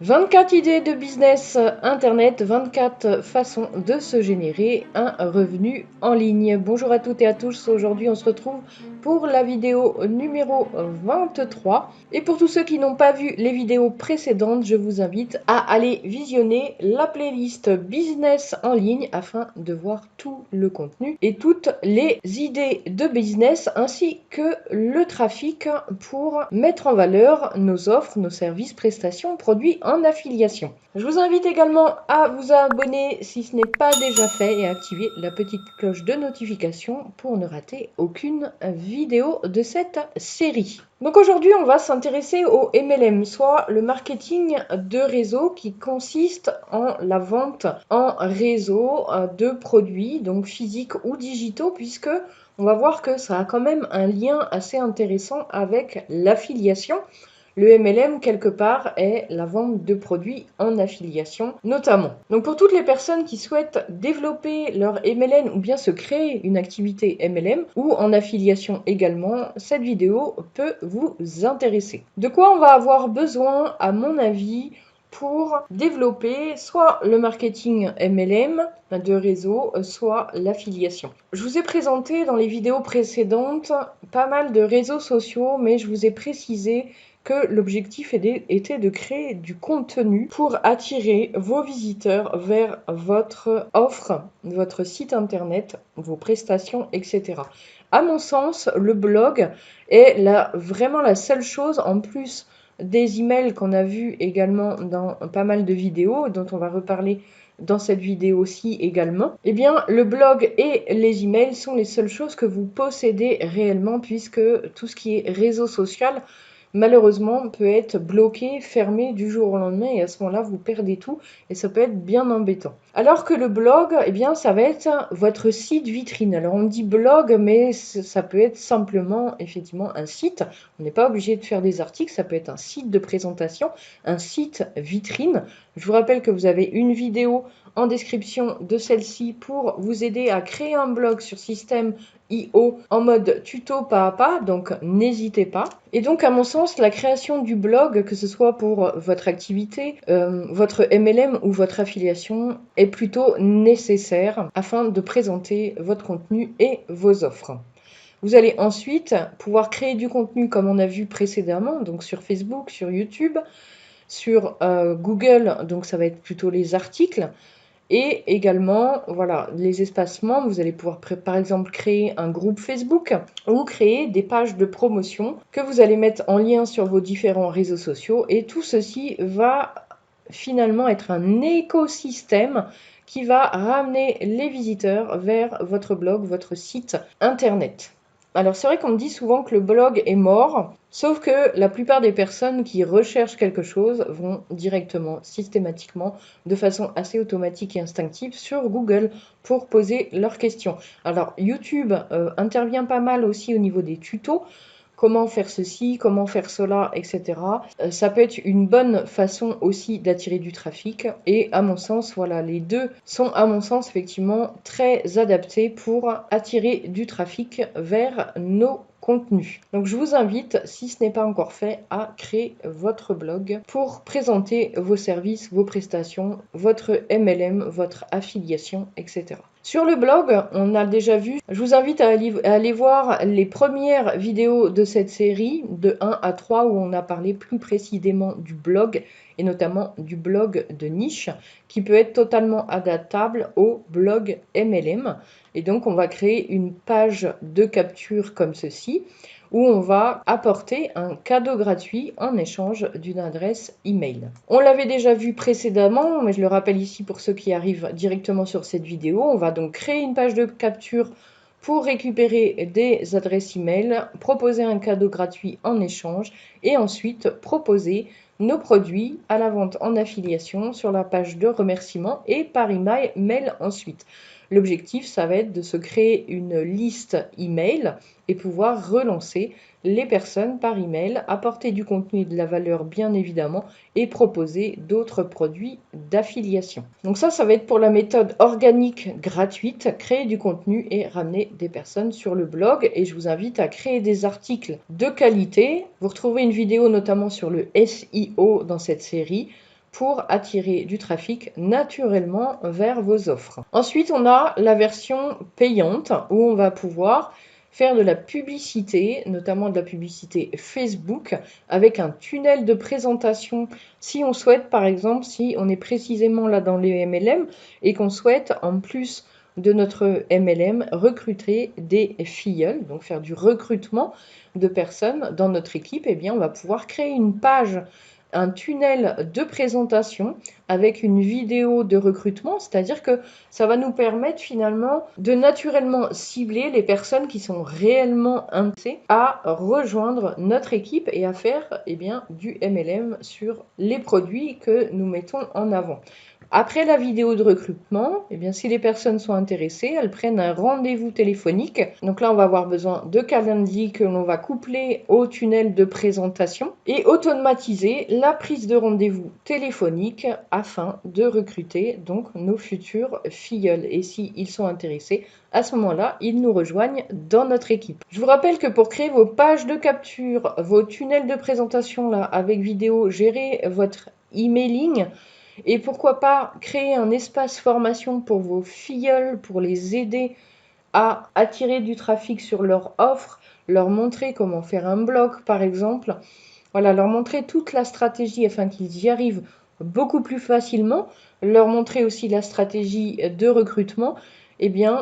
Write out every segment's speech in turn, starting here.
24 idées de business internet, 24 façons de se générer un revenu en ligne. Bonjour à toutes et à tous, aujourd'hui on se retrouve pour la vidéo numéro 23. Et pour tous ceux qui n'ont pas vu les vidéos précédentes, je vous invite à aller visionner la playlist business en ligne afin de voir tout le contenu et toutes les idées de business ainsi que le trafic pour mettre en valeur nos offres, nos services, prestations, produits en affiliation. Je vous invite également à vous abonner si ce n'est pas déjà fait et à activer la petite cloche de notification pour ne rater aucune vidéo de cette série. Donc aujourd'hui, on va s'intéresser au MLM, soit le marketing de réseau qui consiste en la vente en réseau de produits, donc physiques ou digitaux, puisque on va voir que ça a quand même un lien assez intéressant avec l'affiliation. Le MLM, quelque part, est la vente de produits en affiliation, notamment. Donc pour toutes les personnes qui souhaitent développer leur MLM ou bien se créer une activité MLM ou en affiliation également, cette vidéo peut vous intéresser. De quoi on va avoir besoin, à mon avis, pour développer soit le marketing MLM de réseau, soit l'affiliation. Je vous ai présenté dans les vidéos précédentes pas mal de réseaux sociaux, mais je vous ai précisé que l'objectif était de créer du contenu pour attirer vos visiteurs vers votre offre, votre site internet, vos prestations, etc. À mon sens, le blog est vraiment la seule chose, en plus des emails qu'on a vus également dans pas mal de vidéos, dont on va reparler dans cette vidéo-ci également, eh bien, le blog et les emails sont les seules choses que vous possédez réellement, puisque tout ce qui est réseau social, malheureusement, peut être bloqué, fermé du jour au lendemain, et à ce moment-là, vous perdez tout, et ça peut être bien embêtant. Alors que le blog, eh bien, ça va être votre site vitrine. Alors, on dit blog, mais ça peut être simplement, effectivement, un site. On n'est pas obligé de faire des articles, ça peut être un site de présentation, un site vitrine. Je vous rappelle que vous avez une vidéo en description de celle-ci pour vous aider à créer un blog sur Systeme.io en mode tuto pas à pas, donc n'hésitez pas. Et donc à mon sens, la création du blog, que ce soit pour votre activité, votre MLM ou votre affiliation, est plutôt nécessaire afin de présenter votre contenu et vos offres. Vous allez ensuite pouvoir créer du contenu comme on a vu précédemment, donc sur Facebook, sur YouTube, sur Google, donc ça va être plutôt les articles. Et également, voilà, les espaces membres, vous allez pouvoir par exemple créer un groupe Facebook ou créer des pages de promotion que vous allez mettre en lien sur vos différents réseaux sociaux. Et tout ceci va finalement être un écosystème qui va ramener les visiteurs vers votre blog, votre site internet. Alors c'est vrai qu'on me dit souvent que le blog est mort, sauf que la plupart des personnes qui recherchent quelque chose vont directement, systématiquement, de façon assez automatique et instinctive sur Google pour poser leurs questions. Alors YouTube intervient pas mal aussi au niveau des tutos. Comment faire ceci, comment faire cela, etc. Ça peut être une bonne façon aussi d'attirer du trafic. Et à mon sens, voilà, les deux sont à mon sens effectivement très adaptés pour attirer du trafic vers nos contenus. Donc je vous invite, si ce n'est pas encore fait, à créer votre blog pour présenter vos services, vos prestations, votre MLM, votre affiliation, etc. Sur le blog, on a déjà vu, je vous invite à aller voir les premières vidéos de cette série, de 1 à 3, où on a parlé plus précisément du blog, et notamment du blog de niche, qui peut être totalement adaptable au blog MLM. Et donc, on va créer une page de capture comme ceci, où on va apporter un cadeau gratuit en échange d'une adresse email. On l'avait déjà vu précédemment, mais je le rappelle ici pour ceux qui arrivent directement sur cette vidéo. On va donc créer une page de capture pour récupérer des adresses email, proposer un cadeau gratuit en échange et ensuite proposer nos produits à la vente en affiliation sur la page de remerciement et par email ensuite. L'objectif, ça va être de se créer une liste email et pouvoir relancer les personnes par email, apporter du contenu et de la valeur bien évidemment et proposer d'autres produits d'affiliation. Donc ça va être pour la méthode organique gratuite, créer du contenu et ramener des personnes sur le blog. Et je vous invite à créer des articles de qualité. Vous retrouvez une vidéo notamment sur le SEO dans cette série pour attirer du trafic naturellement vers vos offres. Ensuite, on a la version payante où on va pouvoir faire de la publicité, notamment de la publicité Facebook, avec un tunnel de présentation. Si on souhaite, par exemple, si on est précisément là dans les MLM et qu'on souhaite, en plus de notre MLM, recruter des filleuls, donc faire du recrutement de personnes dans notre équipe, eh bien, on va pouvoir créer une page, un tunnel de présentation avec une vidéo de recrutement, c'est-à-dire que ça va nous permettre finalement de naturellement cibler les personnes qui sont réellement intéressées à rejoindre notre équipe et à faire du MLM sur les produits que nous mettons en avant. Après la vidéo de recrutement, si les personnes sont intéressées, elles prennent un rendez-vous téléphonique. Donc là, on va avoir besoin de Calendly que l'on va coupler au tunnel de présentation et automatiser la prise de rendez-vous téléphonique afin de recruter donc nos futurs filleuls. Et s'ils sont intéressés, à ce moment-là, ils nous rejoignent dans notre équipe. Je vous rappelle que pour créer vos pages de capture, vos tunnels de présentation là avec vidéo, gérer votre emailing, et pourquoi pas créer un espace formation pour vos filleuls, pour les aider à attirer du trafic sur leur offre, leur montrer comment faire un blog par exemple. Voilà, leur montrer toute la stratégie afin qu'ils y arrivent beaucoup plus facilement, leur montrer aussi la stratégie de recrutement.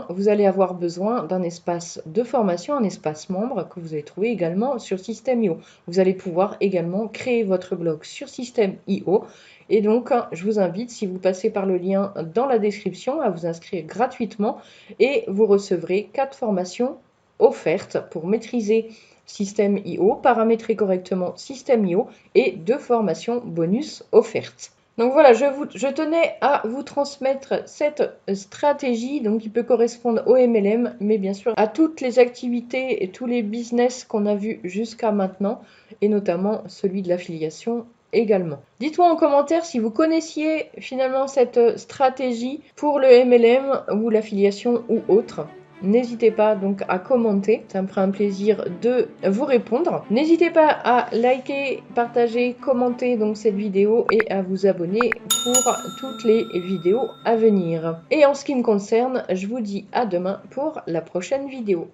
Vous allez avoir besoin d'un espace de formation, un espace membre que vous allez trouver également sur System.io. Vous allez pouvoir également créer votre blog sur System.io. Et donc, je vous invite, si vous passez par le lien dans la description, à vous inscrire gratuitement et vous recevrez 4 formations offertes pour maîtriser System.io, paramétrer correctement System.io et 2 formations bonus offertes. Donc voilà, je tenais à vous transmettre cette stratégie donc, qui peut correspondre au MLM, mais bien sûr à toutes les activités et tous les business qu'on a vus jusqu'à maintenant, et notamment celui de l'affiliation également. Dites-moi en commentaire si vous connaissiez finalement cette stratégie pour le MLM ou l'affiliation ou autre. N'hésitez pas donc à commenter, ça me fera un plaisir de vous répondre. N'hésitez pas à liker, partager, commenter donc cette vidéo et à vous abonner pour toutes les vidéos à venir. Et en ce qui me concerne, je vous dis à demain pour la prochaine vidéo.